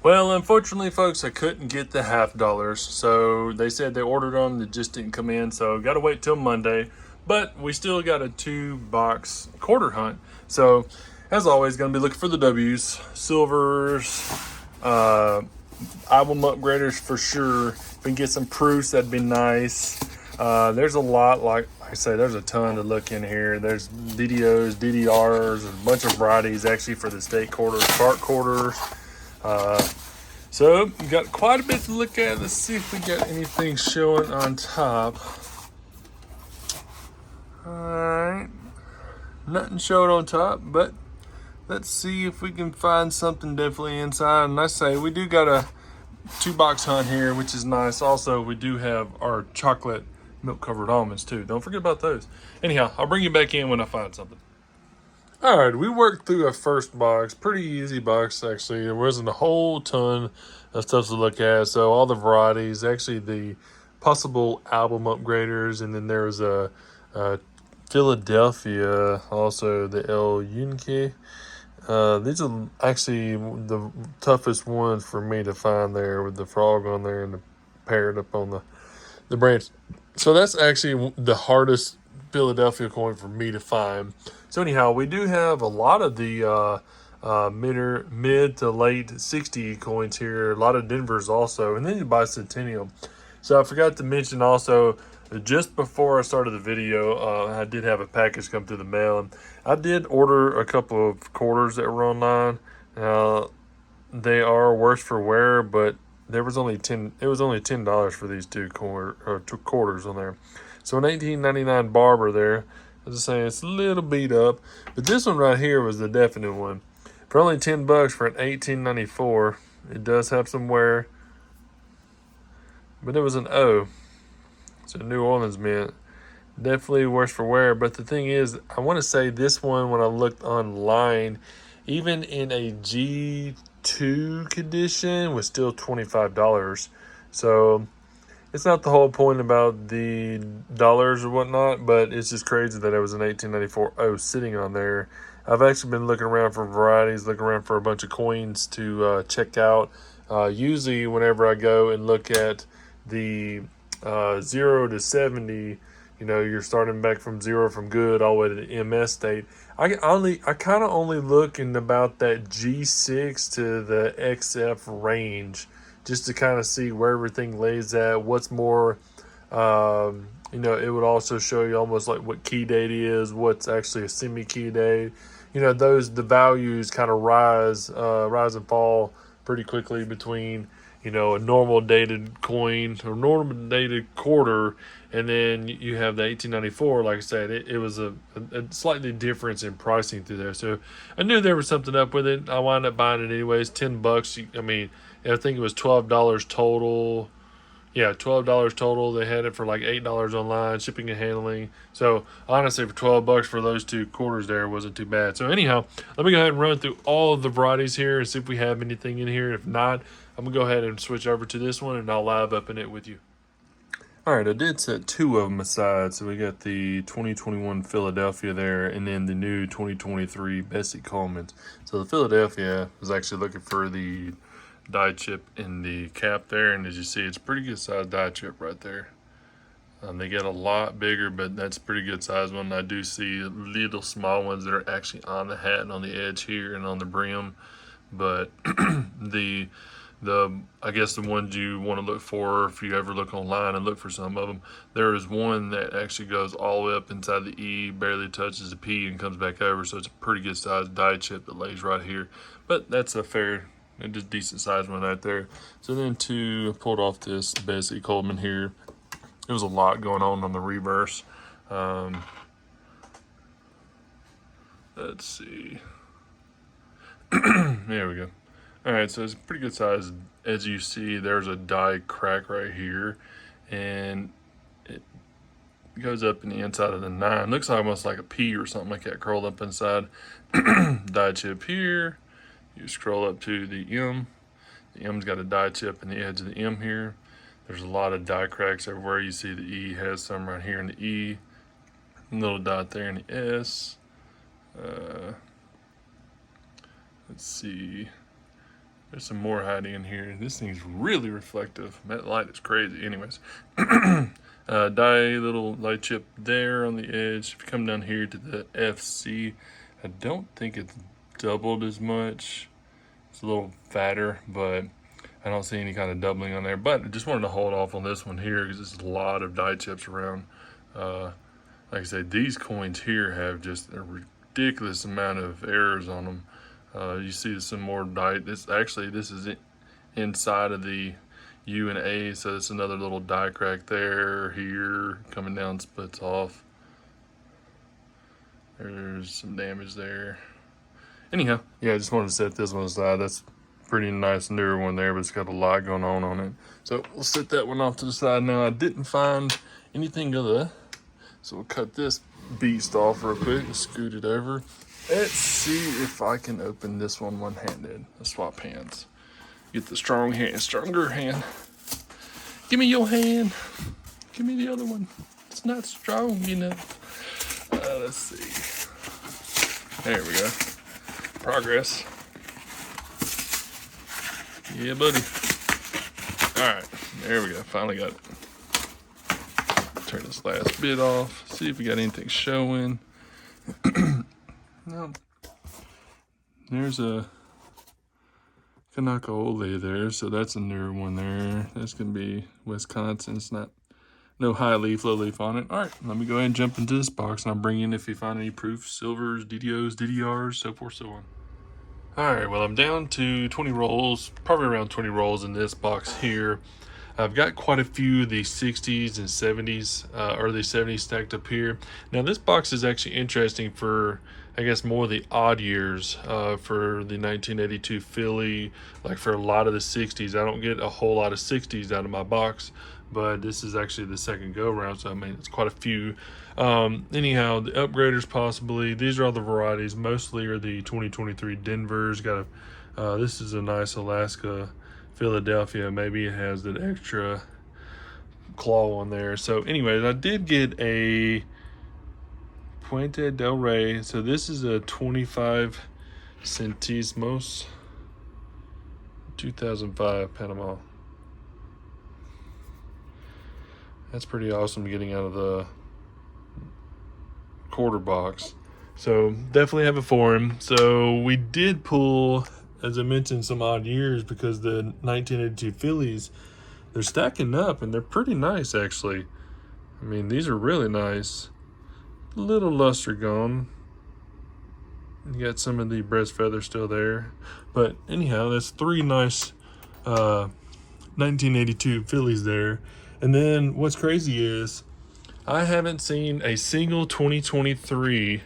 Well, unfortunately, folks, I couldn't get the $half. So they said they ordered them, they just didn't come in. So got to wait till Monday. But we still got a 2-box quarter hunt. So, as always, going to be looking for the W's, silvers, album upgraders for sure. If we can get some proofs, that'd be nice. There's a lot, like I say, there's a ton to look in here. There's DDOs, DDRs, a bunch of varieties actually for the state quarters, park quarters. So we got quite a bit to look at. Let's see if we got anything showing on top. Alright, nothing showing on top, but let's see if we can find something definitely inside. And I say we do got a 2-box hunt here, which is nice. Also, we do have our chocolate milk covered almonds too. Don't forget about those. Anyhow, I'll bring you back in when I find something. All right, we worked through our first box. Pretty easy box, actually. There wasn't a whole ton of stuff to look at. So all the varieties, actually the possible album upgraders, and then there was a Philadelphia, also the El Yunque. These are actually the toughest ones for me to find there, with the frog on there and the parrot up on the branch. So that's actually the hardest Philadelphia coin for me to find. So anyhow, we do have a lot of the mid to late 60 coins here. A lot of Denvers also, and then the bicentennial. So I forgot to mention also, just before I started the video, I did have a package come through the mail, and I did order a couple of quarters that were online. They are worse for wear, but there was only $10 for these two quarters on there. So an 1899 Barber there. As I say, it's a little beat up, but this one right here was the definite one. For only $10 for an 1894, it does have some wear, but it was an O. So New Orleans mint. Definitely worse for wear. But the thing is, I want to say this one, when I looked online, even in a G2 condition, was still $25. So it's not the whole point about the dollars or whatnot, but it's just crazy that it was an 1894 O sitting on there. I've actually been looking around for varieties, looking around for a bunch of coins to check out. Usually whenever I go and look at the 0 to 70, you're starting back from 0 from good all the way to the MS state. I kind of only look in about that G6 to the XF range, just to kind of see where everything lays at, what's more, it would also show you almost like what key date is, what's actually a semi-key date. The values kind of rise and fall pretty quickly between, a normal dated coin or normal dated quarter, and then you have the 1894. Like I said, it was a slightly difference in pricing through there. So I knew there was something up with it. I wound up buying it anyways. $10. I think it was $12 total. Yeah, $12 total. They had it for like $8 online, shipping and handling. So honestly, for $12 for those two quarters there wasn't too bad. So anyhow, let me go ahead and run through all of the varieties here and see if we have anything in here. If not, I'm gonna go ahead and switch over to this one, and I'll live up in it with you. All right, I did set two of them aside. So we got the 2021 Philadelphia there, and then the new 2023 Bessie Coleman's. So the Philadelphia was actually looking for the die chip in the cap there, and as you see, it's a pretty good size die chip right there. They get a lot bigger, but that's a pretty good size one. I do see little small ones that are actually on the hat and on the edge here and on the brim, but I guess the ones you want to look for, if you ever look online and look for some of them, there is one that actually goes all the way up inside the E, barely touches the P, and comes back over. So it's a pretty good size die chip that lays right here. But that's a fair and just decent sized one right there. So then I pulled off this Bessie Coleman here. There was a lot going on the reverse. Let's see. There we go. All right, so it's a pretty good size. As you see, there's a die crack right here, and it goes up in the inside of the 9. Looks almost like a P or something like that curled up inside. Die chip here. You scroll up to the M. The M's got a die chip in the edge of the M here. There's a lot of die cracks everywhere. You see the E has some right here in the E. A little dot there in the S. Let's see. There's some more hiding in here. This thing's really reflective. That light is crazy. Anyways, little light chip there on the edge. If you come down here to the FC, I don't think it's doubled as much. It's a little fatter, but I don't see any kind of doubling on there. But I just wanted to hold off on this one here because there's a lot of die chips around. Like I said, these coins here have just a ridiculous amount of errors on them. You see some more die. This is inside of the U and A, so it's another little die crack there, here, coming down, splits off. There's some damage there. Anyhow, yeah, I just wanted to set this one aside. That's pretty nice newer one there, but it's got a lot going on it. So we'll set that one off to the side now. I didn't find anything other, so we'll cut this beast off real quick and scoot it over. Let's see if I can open this one one-handed. Let's swap hands. Get the stronger hand. Give me your hand. Give me the other one. It's not strong enough. Let's see. There we go. Progress. Yeah, buddy. All right, there we go. Finally got it. Turn this last bit off. See if we got anything showing. No. There's a Kanaka Ole there, so that's a newer one there. That's gonna be Wisconsin. It's not no high leaf, low leaf on it. All right, let me go ahead and jump into this box, and I'll bring in if you find any proof, silvers, DDOs, DDRs, so forth, so on. All right, well, I'm down to 20 rolls, probably around 20 rolls in this box here. I've got quite a few of the 60s and 70s, early 70s stacked up here. Now, this box is actually interesting for, I guess, more of the odd years, for the 1982 Philly, like for a lot of the 60s. I don't get a whole lot of 60s out of my box, but this is actually the second go around, so I mean, it's quite a few. Anyhow, the upgraders possibly. These are all the varieties. Mostly are the 2023 Denvers. Got a, this is a nice Alaska Philadelphia. Maybe it has that extra claw on there. So anyways, I did get a Puente del Rey. So this is a 25 centésimos 2005 Panama. That's pretty awesome getting out of the quarter box. So definitely have it for him. So we did pull, as I mentioned, some odd years because the 1982 Phillies, they're stacking up and they're pretty nice actually. I mean, these are really nice. A little luster gone. You got some of the breast feather still there. But anyhow, that's three nice 1982 Phillies there. And then what's crazy is I haven't seen a single 2023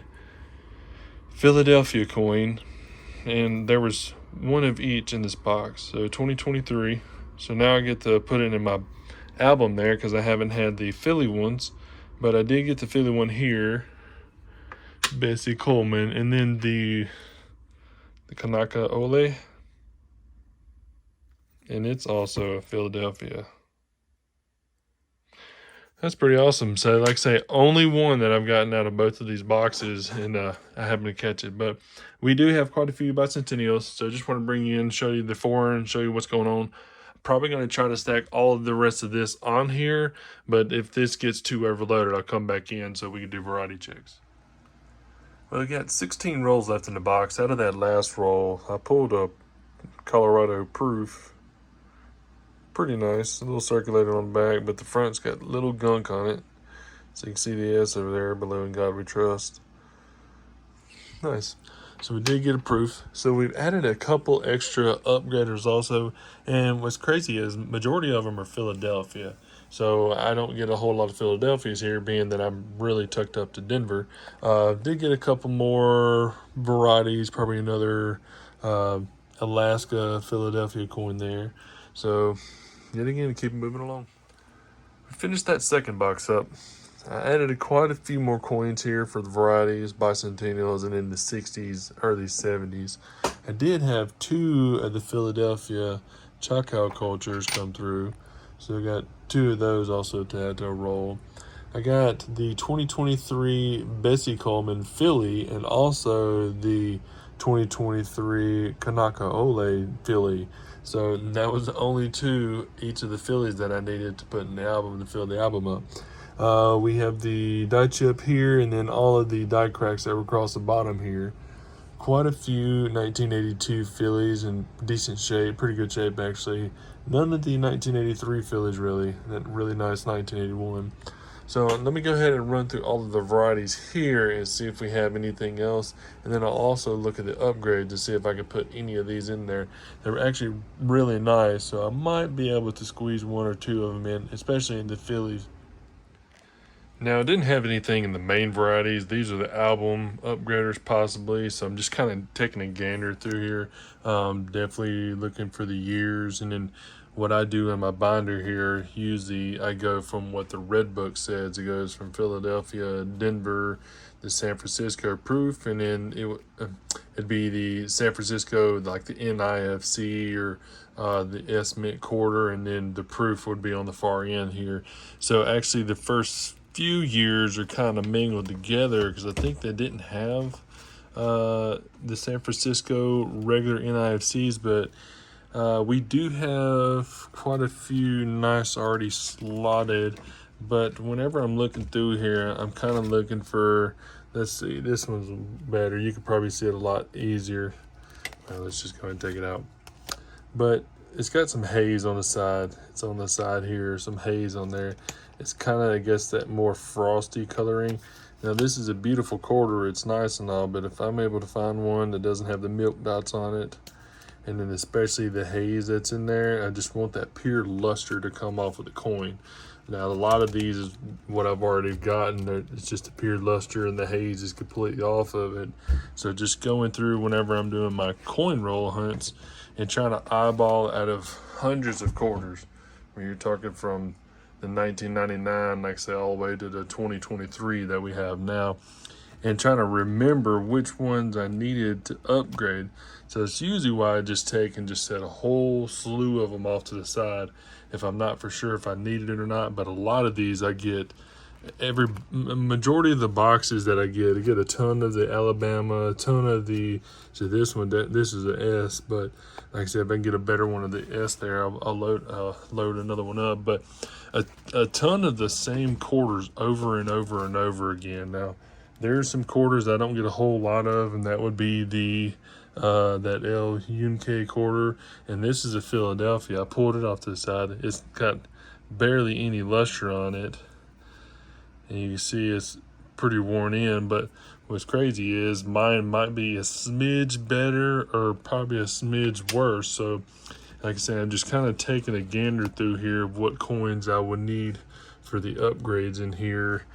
Philadelphia coin, and there was one of each in this box. So 2023. So now I get to put it in my album there because I haven't had the Philly ones, but I did get the Philly one here, Bessie Coleman, and then the Kanaka Ole, and it's also a Philadelphia. That's pretty awesome. So like I say, only one that I've gotten out of both of these boxes, and I happen to catch it. But we do have quite a few bicentennials, so I just want to bring you in, show you the foreign, show you what's going on. Probably going to try to stack all of the rest of this on here, but if this gets too overloaded, I'll come back in so we can do variety checks. Well, we got 16 rolls left in the box. Out of that last roll, I pulled a Colorado proof. Pretty nice. A little circulator on the back, but the front's got little gunk on it. So you can see the S over there, below In God We Trust. Nice. So we did get a proof. So we've added a couple extra upgraders also. And what's crazy is majority of them are Philadelphia. So I don't get a whole lot of Philadelphias here, being that I'm really tucked up to Denver. Did get a couple more varieties, probably another Alaska Philadelphia coin there. So yet again, keep moving along. We finished that second box up. I added quite a few more coins here for the varieties, bicentennials, and in the 60s, early 70s. I did have two of the Philadelphia Choctaw cultures come through. So I got two of those also to add to a roll. I got the 2023 Bessie Coleman Philly and also the 2023 Kanaka Ole Philly. So that was the only two, each of the Phillies that I needed to put in the album to fill the album up. We have the die chip here, and then all of the die cracks that were across the bottom here. Quite a few 1982 Phillies in decent shape, pretty good shape actually. None of the 1983 Phillies really, that really nice 1981. So let me go ahead and run through all of the varieties here and see if we have anything else. And then I'll also look at the upgrades to see if I can put any of these in there. They're actually really nice, so I might be able to squeeze one or two of them in, especially in the Phillies. Now, I didn't have anything in the main varieties. These are the album upgraders possibly, so I'm just kind of taking a gander through here. Definitely looking for the years, and then what I do in my binder here, usually I go from what the Red Book says. It goes from Philadelphia, Denver, the San Francisco proof, and then it'd be the San Francisco, like the NIFC or the S Mint quarter, and then the proof would be on the far end here. So actually the first few years are kind of mingled together because I think they didn't have the San Francisco regular NIFCs, but we do have quite a few nice already slotted. But whenever I'm looking through here, I'm kind of looking for, let's see, this one's better. You could probably see it a lot easier. Let's just go ahead and take it out. But it's got some haze on the side. It's on the side here, some haze on there. It's kind of, I guess, that more frosty coloring. Now, this is a beautiful quarter. It's nice and all, but if I'm able to find one that doesn't have the milk dots on it, and then especially the haze that's in there, I just want that pure luster to come off of the coin. Now, a lot of these is what I've already gotten. It's just a pure luster, and the haze is completely off of it. So just going through whenever I'm doing my coin roll hunts and trying to eyeball out of hundreds of quarters, when you're talking from the 1999, like I say, all the way to the 2023 that we have now, and trying to remember which ones I needed to upgrade. So that's usually why I just take and just set a whole slew of them off to the side if I'm not for sure if I need it or not. But a lot of these I get, majority of the boxes that I get a ton of the Alabama, a ton of the, so this one, this is an S, but like I said, if I can get a better one of the S there, I'll load another one up. But a ton of the same quarters over and over and over again. Now, there's some quarters I don't get a whole lot of, and that would be the that El Yunque quarter, and this is a Philadelphia. I pulled it off to the side. It's got barely any luster on it, and you can see it's pretty worn in. But what's crazy is mine might be a smidge better or probably a smidge worse. So like I said, I'm just kind of taking a gander through here of what coins I would need for the upgrades in here.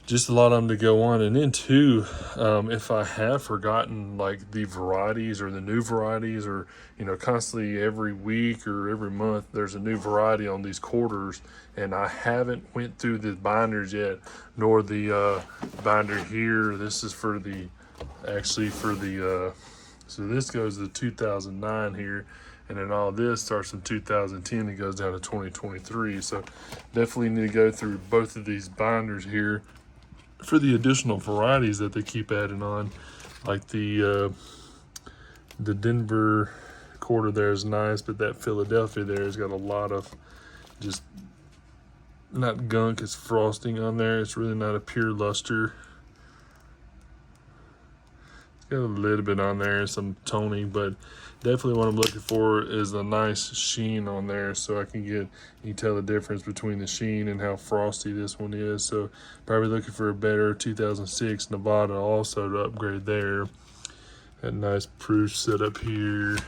Just a lot of them to go on. And then too, if I have forgotten like the varieties or the new varieties, or constantly every week or every month there's a new variety on these quarters, and I haven't went through the binders yet, nor the binder here. This is for the so this goes to 2009 here, and then all this starts in 2010 and goes down to 2023. So definitely need to go through both of these binders here for the additional varieties that they keep adding on. Like the Denver quarter there is nice, but that Philadelphia there has got a lot of just not gunk, it's frosting on there. It's really not a pure luster. It's got a little bit on there, some toning, but definitely what I'm looking for is a nice sheen on there, so I can you can tell the difference between the sheen and how frosty this one is. So probably looking for a better 2006 Nevada also to upgrade there. That nice proof set up here.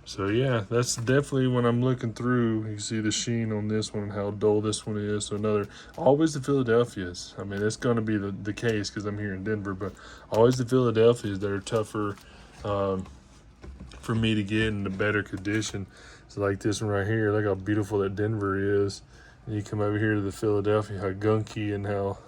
So yeah, that's definitely when I'm looking through, you can see the sheen on this one and how dull this one is. So always the Philadelphias. I mean, it's going to be the case because I'm here in Denver, but always the Philadelphias that are tougher for me to get in the better condition. So like this one right here, look how beautiful that Denver is. And you come over here to the Philadelphia, how gunky and how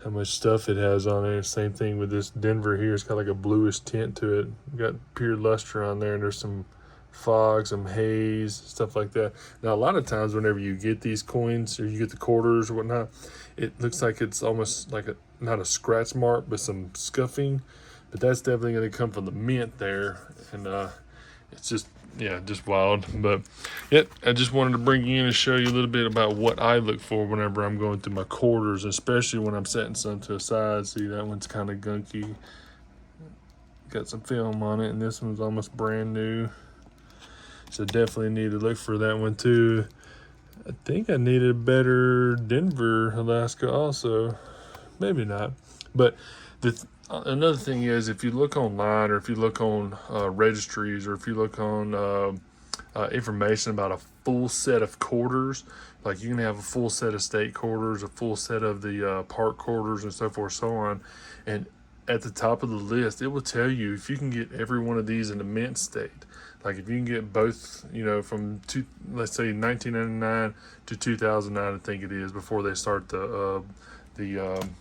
much stuff it has on it. Same thing with this Denver here. It's got like a bluish tint to it. Got pure luster on there, and there's some fog, some haze, stuff like that. Now, a lot of times whenever you get these coins or you get the quarters or whatnot, it looks like it's almost like not a scratch mark, but some scuffing. but that's definitely going to come from the mint there, and it's just, yeah, just wild. But yep, I just wanted to bring you in and show you a little bit about what I look for whenever I'm going through my quarters, especially when I'm setting some to the side. See, that one's kind of gunky, got some film on it, and this one's almost brand new, so definitely need to look for that one too. I think I needed a better Denver, Alaska also. Maybe not. But another thing is, if you look online, or if you look on registries, or if you look on information about a full set of quarters, like you can have a full set of state quarters, a full set of the park quarters, and so forth, so on. And at the top of the list, it will tell you if you can get every one of these in the mint state. Like if you can get both, from let's say 1999 to 2009, I think it is, before they start the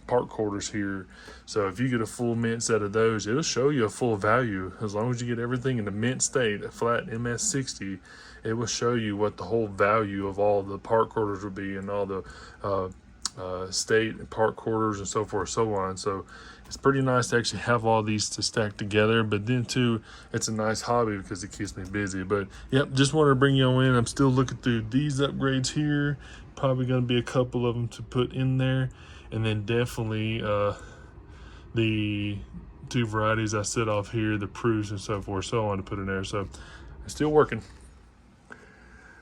park quarters here. So if you get a full mint set of those, it'll show you a full value. As long as you get everything in the mint state, a flat MS60, it will show you what the whole value of all the park quarters will be, and all the state and park quarters and so forth, so on. So it's pretty nice to actually have all these to stack together, but then too, it's a nice hobby because it keeps me busy. But yep, just wanted to bring y'all in. I'm still looking through these upgrades here. Probably going to be a couple of them to put in there, and then definitely the two varieties I set off here, the proofs and so forth, so on, to put in there. So I'm still working.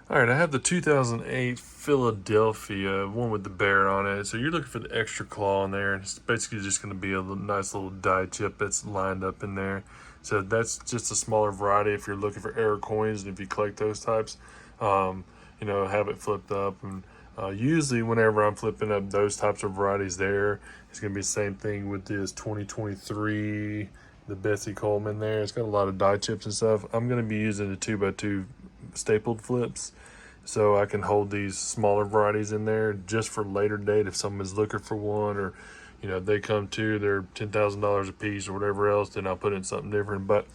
All right, I have the 2008 Philadelphia, one with the bear on it. So you're looking for the extra claw in there. It's basically just going to be a nice little die chip that's lined up in there. So that's just a smaller variety if you're looking for error coins, and if you collect those types, have it flipped up. And usually whenever I'm flipping up those types of varieties there, it's going to be the same thing with this 2023, the Bessie Coleman there. It's got a lot of die chips and stuff. I'm going to be using the 2x2 stapled flips, so I can hold these smaller varieties in there just for later date if someone's looking for one, or they come to, they're $10,000 a piece or whatever else, then I'll put in something different. But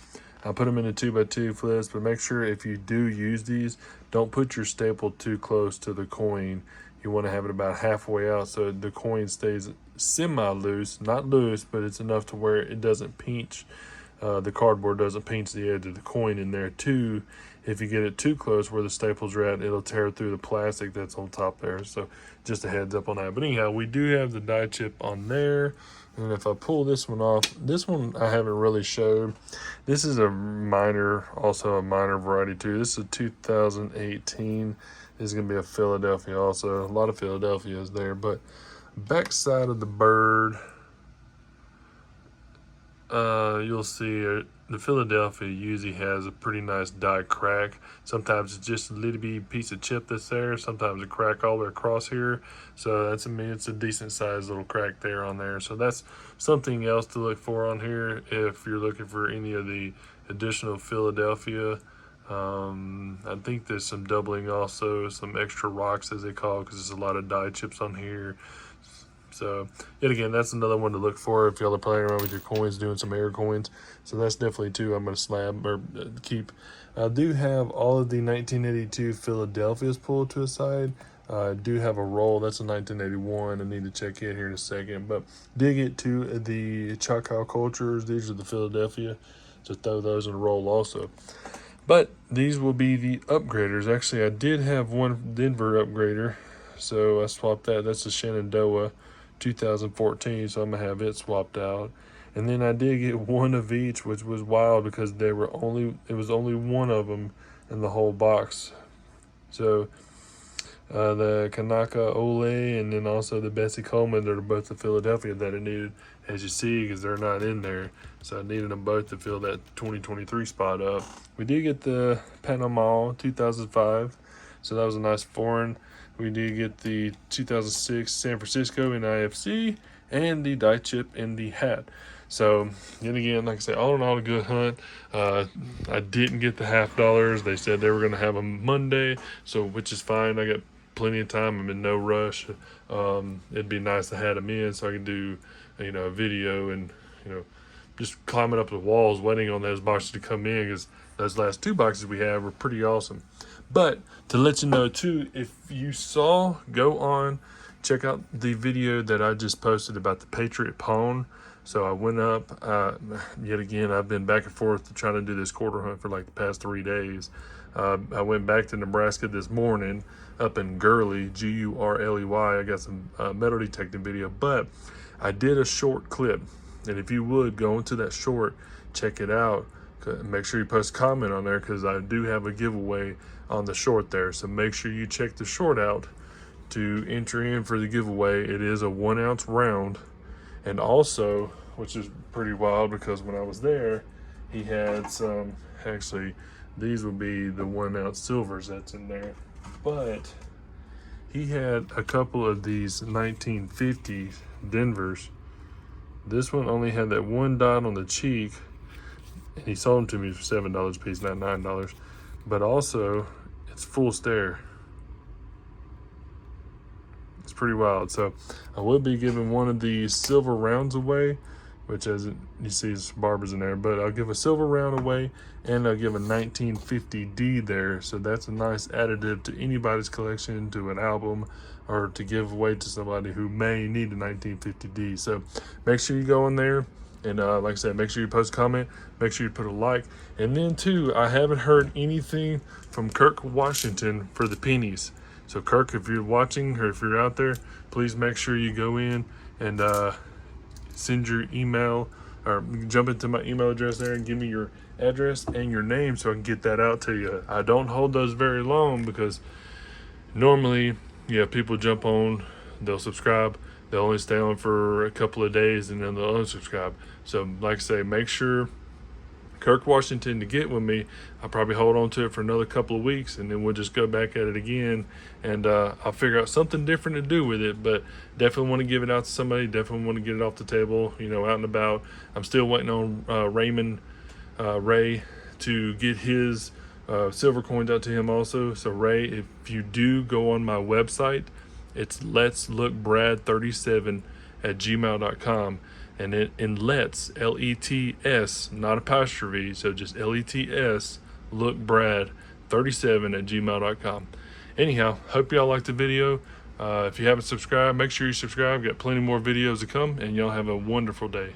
I'll put them in the 2x2 flips. But make sure if you do use these, don't put your staple too close to the coin. You want to have it about halfway out so the coin stays semi-loose, not loose, but it's enough to where it doesn't pinch. The cardboard doesn't pinch the edge of the coin in there too. If you get it too close where the staples are at, it'll tear through the plastic that's on top there. So just a heads up on that. But anyhow, we do have the die chip on there. And if I pull this one off, this one I haven't really showed. This is also a minor variety too. This is a 2018. This is going to be a Philadelphia also. A lot of Philadelphias there. But backside of the bird, you'll see the Philadelphia usually has a pretty nice die crack. Sometimes it's just a little bitty piece of chip that's there. Sometimes a crack all the way across here. So it's a decent sized little crack there on there. So that's something else to look for on here if you're looking for any of the additional Philadelphia. I think there's some doubling also, some extra rocks as they call it, because there's a lot of die chips on here. So, yet again, that's another one to look for if y'all are playing around with your coins, doing some air coins. So that's definitely two I'm going to slab or keep. I do have all of the 1982 Philadelphias pulled to a side. I do have a roll. That's a 1981. I need to check it here in a second. But did get to the Choctaw Cultures. These are the Philadelphia. So throw those in a roll also. But these will be the upgraders. Actually, I did have one Denver upgrader. So I swapped that. That's a Shenandoah 2014, so I'm gonna have it swapped out. And then I did get one of each, which was wild because it was only one of them in the whole box. So the Kanaka Ole and then also the Bessie Coleman, they're both the Philadelphia that I needed, as you see, because they're not in there. So I needed them both to fill that 2023 spot up. We did get the Panama 2005, so that was a nice foreign. We did get the 2006 San Francisco in IFC and the die chip in the hat. So, yet again, like I said, all in all, a good hunt. I didn't get the $50. They said they were going to have them Monday, so which is fine. I got plenty of time. I'm in no rush. It'd be nice to have them in so I can do, a video and, just climbing up the walls waiting on those boxes to come in, because those last two boxes we have were pretty awesome. But to let you know too, if you saw, go on, check out the video that I just posted about the Patriot Pawn. So I went up, yet again, I've been back and forth to try to do this quarter hunt for like the past 3 days. I went back to Nebraska this morning up in Gurley, Gurley. I got some metal detecting video, but I did a short clip. And if you would go into that short, check it out. Make sure you post a comment on there, because I do have a giveaway on the short there. So make sure you check the short out to enter in for the giveaway. It is a 1 ounce round. And also, which is pretty wild, because when I was there, he had some, actually, these would be the 1 ounce silvers that's in there. But he had a couple of these 1950 Denvers. This one only had that one dot on the cheek, and he sold them to me for $7 a piece, not $9. But also, it's full stare. It's pretty wild. So I will be giving one of these silver rounds away, which, as you see, is Barber's in there. But I'll give a silver round away, and I'll give a 1950D there. So that's a nice additive to anybody's collection, to an album, or to give away to somebody who may need a 1950D. So make sure you go in there. And like I said, make sure you post a comment. Make sure you put a like. And then, too, I haven't heard anything from Kirk Washington for the pennies. So, Kirk, if you're watching or if you're out there, please make sure you go in and send your email, or jump into my email address there and give me your address and your name so I can get that out to you. I don't hold those very long, because normally, people jump on, they'll subscribe, they'll only stay on for a couple of days, and then they'll unsubscribe. So, like I say, make sure Kirk Washington to get with me. I'll probably hold on to it for another couple of weeks, and then we'll just go back at it again, and I'll figure out something different to do with it. But definitely want to give it out to somebody. Definitely want to get it off the table, out and about. I'm still waiting on Raymond Ray to get his silver coins out to him also. So, Ray, if you do go on my website, it's letslookbrad37@gmail.com. And in Let's, L-E-T-S, not apostrophe, so just L-E-T-S, lookbrad37@gmail.com. Anyhow, hope y'all liked the video. If you haven't subscribed, make sure you subscribe. Got plenty more videos to come, and y'all have a wonderful day.